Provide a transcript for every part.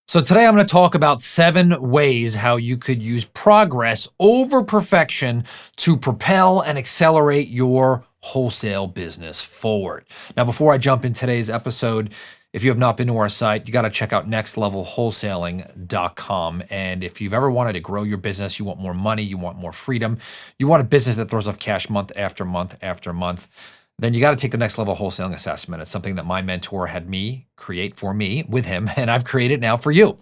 So today I'm going to talk about 7 ways how you could use progress over perfection to propel and accelerate your wholesale business forward. Now, before I jump in today's episode, if you have not been to our site, you got to check out nextlevelwholesaling.com. And if you've ever wanted to grow your business, you want more money, you want more freedom, you want a business that throws off cash month after month after month, then you got to take the next level wholesaling assessment. It's something that my mentor had me create for me with him, and I've created now for you.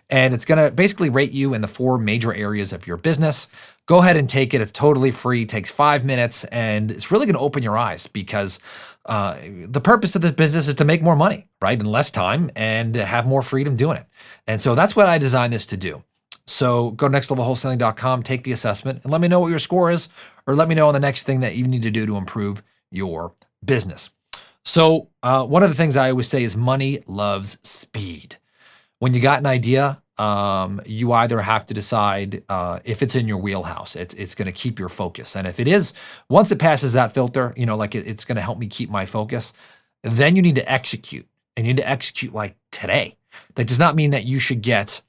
And it's going to basically rate you in the 4 major areas of your business. Go ahead and take it. It's totally free, takes 5 minutes, and it's really going to open your eyes because the purpose of this business is to make more money, right? In less time and have more freedom doing it. And so that's what I designed this to do. So go to nextlevelwholesaling.com, take the assessment, and let me know what your score is, or let me know on the next thing that you need to do to improve your business. So one of the things I always say is money loves speed. When you got an idea, you either have to decide if it's in your wheelhouse, it's going to keep your focus. And if it is, once it passes that filter, it's going to help me keep my focus, then you need to execute. And you need to execute like today. That does not mean that you should get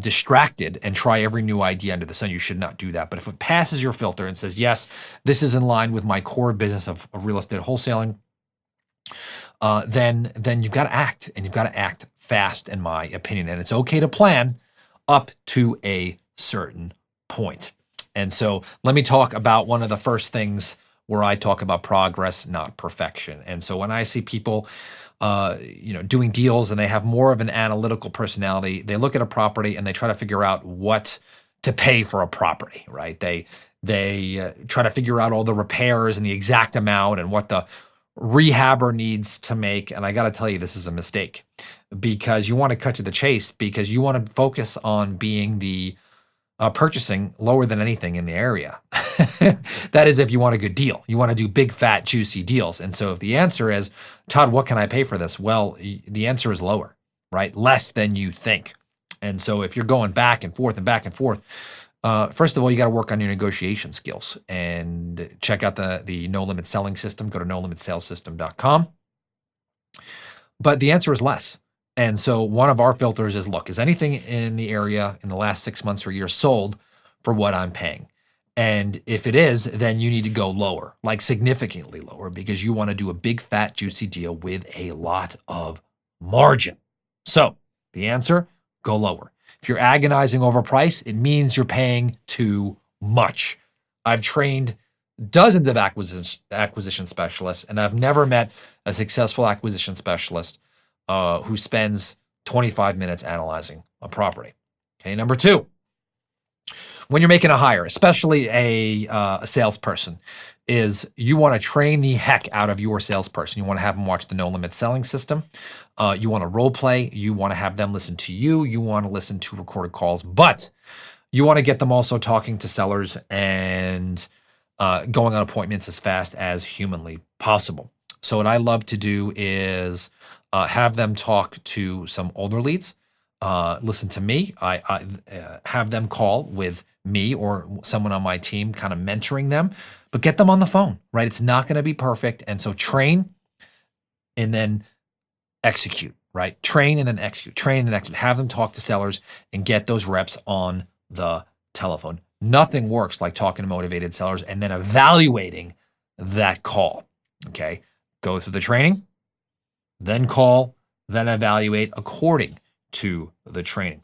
distracted and try every new idea under the sun. You should not do that. But if it passes your filter and says, yes, this is in line with my core business of real estate wholesaling, then you've got to act, and you've got to act fast, in my opinion. And it's okay to plan up to a certain point. And so let me talk about one of the first things where I talk about progress, not perfection. And so when I see people doing deals and they have more of an analytical personality, they look at a property and they try to figure out what to pay for a property, right? They try to figure out all the repairs and the exact amount and what the rehabber needs to make. And I got to tell you, this is a mistake, because you want to cut to the chase, because you want to focus on being the purchasing lower than anything in the area. That is if you want a good deal. You want to do big, fat, juicy deals. And so if the answer is, Todd, what can I pay for this? Well, the answer is lower, right? Less than you think. And so if you're going back and forth, first of all, you got to work on your negotiation skills and check out the No Limit Selling System. Go to nolimitsalessystem.com. But the answer is less. And so one of our filters is, look, is anything in the area in the last 6 months or year sold for what I'm paying? And if it is, then you need to go lower, like significantly lower, because you want to do a big, fat, juicy deal with a lot of margin. So the answer, go lower. If you're agonizing over price, it means you're paying too much. I've trained dozens of acquisition specialists, and I've never met a successful acquisition specialist who spends 25 minutes analyzing a property. Okay, number 2, when you're making a hire, especially a salesperson, is you want to train the heck out of your salesperson. You want to have them watch the No Limit Selling System. You want to role play. You want to have them listen to you. You want to listen to recorded calls, but you want to get them also talking to sellers and going on appointments as fast as humanly possible. So what I love to do is have them talk to some older leads, listen to me. I have them call with me or someone on my team, kind of mentoring them, but get them on the phone, right? It's not going to be perfect. And so train and then execute, right? Train and then execute, train and then execute. Have them talk to sellers and get those reps on the telephone. Nothing works like talking to motivated sellers and then evaluating that call, okay? Go through the training, then call, then evaluate according to the training.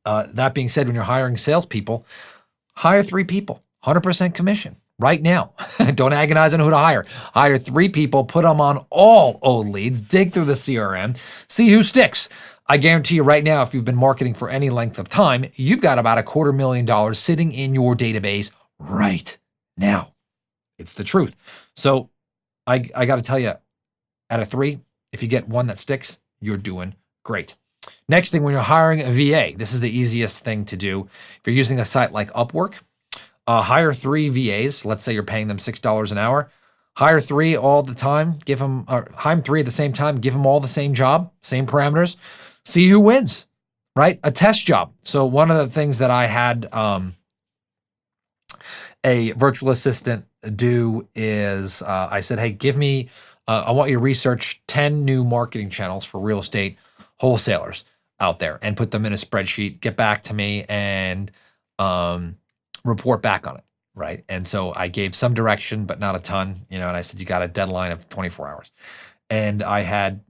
That being said, when you're hiring salespeople, hire 3 people, 100% commission right now. Don't agonize on who to hire. Hire 3 people, put them on all old leads, dig through the CRM, see who sticks. I guarantee you right now, if you've been marketing for any length of time, you've got about $250,000 sitting in your database right now. It's the truth. So I got to tell you, out of 3, if you get 1 that sticks, you're doing great. Next thing, when you're hiring a VA, this is the easiest thing to do. If you're using a site like Upwork, hire 3 VAs. Let's say you're paying them $6 an hour. Hire 3 all the time. Hire 3 at the same time. Give them all the same job, same parameters. See who wins, right? A test job. So one of the things that I had a virtual assistant do is I said, hey, give me, I want you to research 10 new marketing channels for real estate wholesalers. out there and put them in a spreadsheet, get back to me, and report back on it, right? And so I gave some direction, but not a ton, and I said, you got a deadline of 24 hours. And I had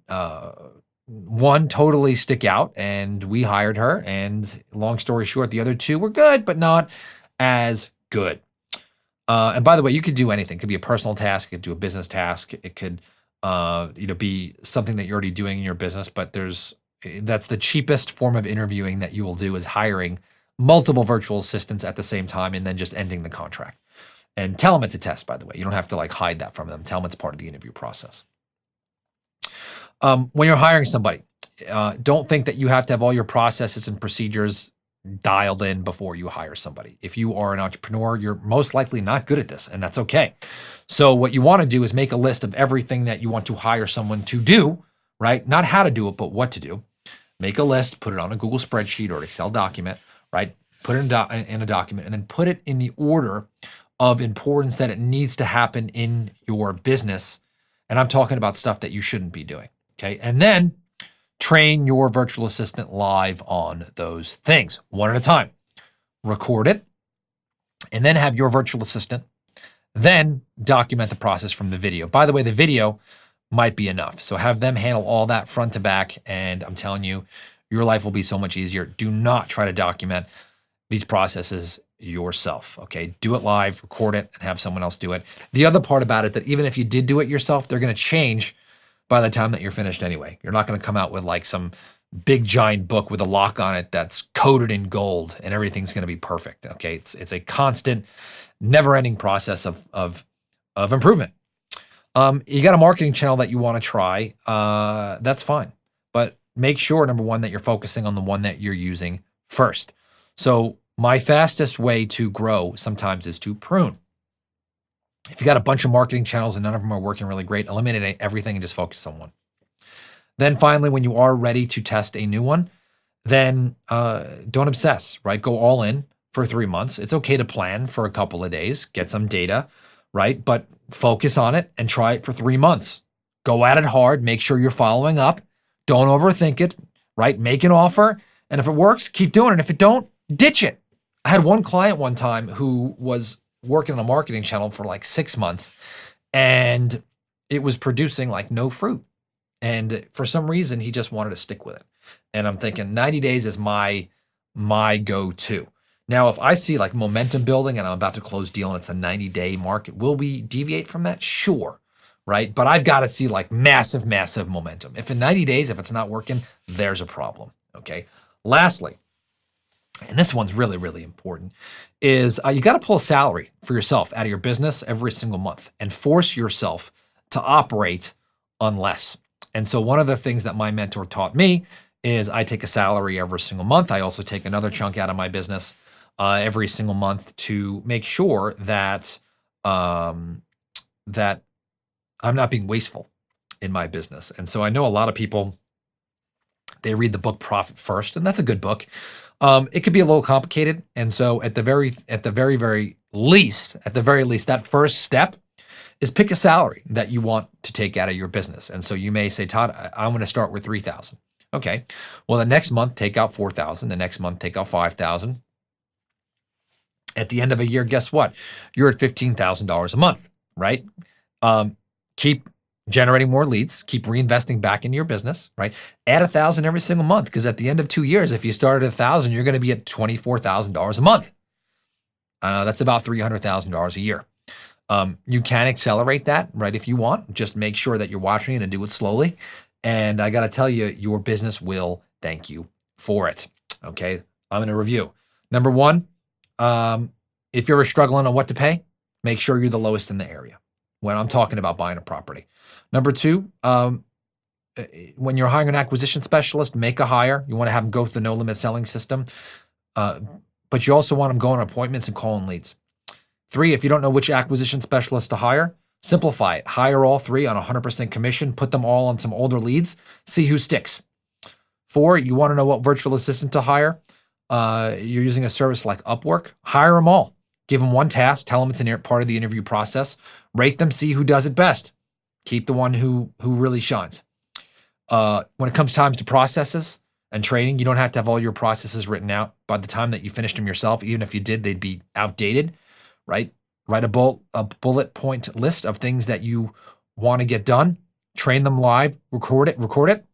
one totally stick out, and we hired her. And long story short, the other two were good, but not as good. And by the way, you could do anything. It could be a personal task. It could do a business task. It could, be something that you're already doing in your business. But that's the cheapest form of interviewing that you will do, is hiring multiple virtual assistants at the same time and then just ending the contract. And tell them it's a test, by the way. You don't have to hide that from them. Tell them it's part of the interview process. When you're hiring somebody, don't think that you have to have all your processes and procedures dialed in before you hire somebody. If you are an entrepreneur, you're most likely not good at this, and that's okay. So what you want to do is make a list of everything that you want to hire someone to do, right? Not how to do it, but what to do. Make a list, put it on a Google spreadsheet or an Excel document, right? Put it in a document, and then put it in the order of importance that it needs to happen in your business. And I'm talking about stuff that you shouldn't be doing, okay? And then train your virtual assistant live on those things, one at a time. Record it, and then have your virtual assistant then document the process from the video. By the way, the video might be enough. So have them handle all that front to back, and I'm telling you, your life will be so much easier. Do not try to document these processes yourself, okay? Do it live, record it, and have someone else do it. The other part about it, that even if you did do it yourself, they're going to change by the time that you're finished anyway. You're not going to come out with some big giant book with a lock on it that's coated in gold and everything's going to be perfect, okay? It's a constant, never-ending process of improvement. You got a marketing channel that you want to try, that's fine. But make sure, number one, that you're focusing on the one that you're using first. So my fastest way to grow sometimes is to prune. If you got a bunch of marketing channels and none of them are working really great, eliminate everything and just focus on one. Then finally, when you are ready to test a new one, then don't obsess, right? Go all in for 3 months. It's okay to plan for a couple of days, get some data, right? But focus on it and try it for 3 months. Go at it hard. Make sure you're following up. Don't overthink it, right? Make an offer. And if it works, keep doing it. If it don't, ditch it. I had one client one time who was working on a marketing channel for 6 months, and it was producing no fruit. And for some reason, he just wanted to stick with it. And I'm thinking 90 days is my go-to. Now, if I see momentum building and I'm about to close deal and it's a 90-day market, will we deviate from that? Sure, right? But I've got to see massive, massive momentum. If in 90 days, if it's not working, there's a problem, okay? Lastly, and this one's really, really important, is you got to pull a salary for yourself out of your business every single month and force yourself to operate on less. And so one of the things that my mentor taught me is I take a salary every single month. I also take another chunk out of my business every single month to make sure that that I'm not being wasteful in my business. And so I know a lot of people, they read the book Profit First, and that's a good book. It could be a little complicated. And so at the very least, that first step is pick a salary that you want to take out of your business. And so you may say, Todd, I'm going to start with $3,000. Okay. Well, the next month, take out $4,000. The next month, take out $5,000. At the end of a year, guess what? You're at $15,000 a month, right? Keep generating more leads, keep reinvesting back into your business, right? Add $1,000 every single month, because at the end of 2 years, if you started at $1,000, you're going to be at $24,000 a month. That's about $300,000 a year. You can accelerate that, right? If you want, just make sure that you're watching it and do it slowly. And I got to tell you, your business will thank you for it. Okay. I'm going to review. Number one, if you're struggling on what to pay, make sure you're the lowest in the area when I'm talking about buying a property. Number two, when you're hiring an acquisition specialist, make a hire. You want to have them go through the no limit selling system. But you also want them going on appointments and calling leads. 3, if you don't know which acquisition specialist to hire, simplify it. Hire all 3 on 100% commission, put them all on some older leads, see who sticks. 4, you want to know what virtual assistant to hire. You're using a service like Upwork, hire them all. Give them one task, tell them it's part of the interview process, rate them, see who does it best. Keep the one who really shines. When it comes time to processes, and trading. You don't have to have all your processes written out. By the time that you finished them yourself, even if you did, they'd be outdated, right? Write a bullet point list of things that you want to get done, train them live, record it,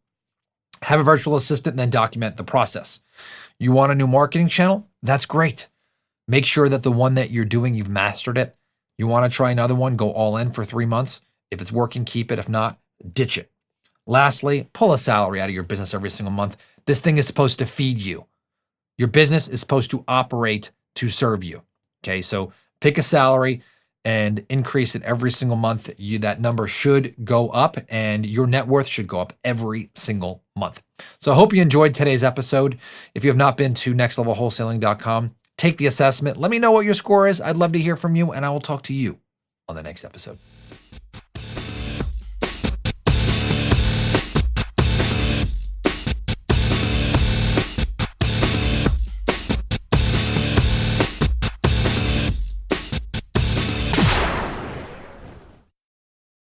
have a virtual assistant, and then document the process. You want a new marketing channel? That's great. Make sure that the one that you're doing, you've mastered it. You want to try another one, go all in for 3 months. If it's working, keep it. If not, ditch it. Lastly, pull a salary out of your business every single month. This thing is supposed to feed you. Your business is supposed to operate to serve you. Okay, so pick a salary and increase it every single month. That number should go up and your net worth should go up every single month. So I hope you enjoyed today's episode. If you have not been to nextlevelwholesaling.com, take the assessment. Let me know what your score is. I'd love to hear from you, and I will talk to you on the next episode.